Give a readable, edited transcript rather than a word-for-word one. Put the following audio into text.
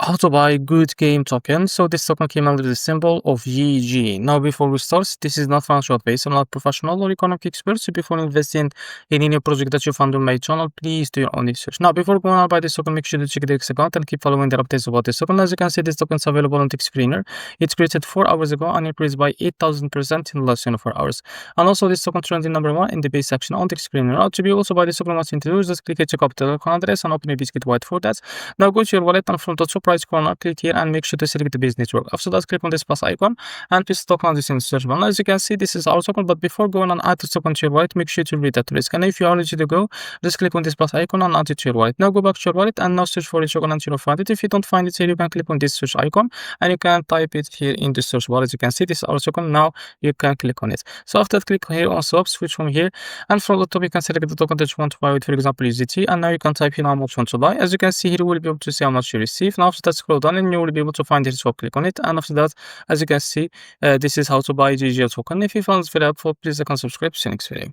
how to buy good game token. So this token came under the symbol of GG. Now before we start, this is not financial advice. I'm not professional or economic expert. So before investing in any project that you found on my channel, please do your own research. Now before going on buy this token, make sure to check the X account and keep following the updates about this token. As you can see, this token is available on the screener. It's created 4 hours ago and increased by 8,000% in the last 24 hours. And also this token trending number 1 in the base section on the screener. Now to be also buy this token, what you need to do is just click at check up the token address and open a Bitget wallet for that. Now go to your wallet and from the top right corner, click here and make sure to select the base network. After that, click on this plus icon and paste the token on this in the search bar. Now, as you can see, this is our token, but before going and add the token to your wallet, make sure to read that risk. And if you are ready to go, just click on this plus icon and add it to your wallet. Now go back to your wallet and now search for the token until you find it. If you don't find it here, you can click on this search icon and you can type it here in the search bar. As you can see, this is our token. Now you can click on it. So after that, click here on swap, switch from here, and from the top you can select the token that you want to buy with, for example, USDT, and now you can type in how much you want to buy. As you can see here, you will be able to see how much you receive. Now after that, scroll down and you will be able to find it. So click on it, and after that, as you can see, this is how to buy GG token. If you found this video helpful, please like and subscribe. See you next video.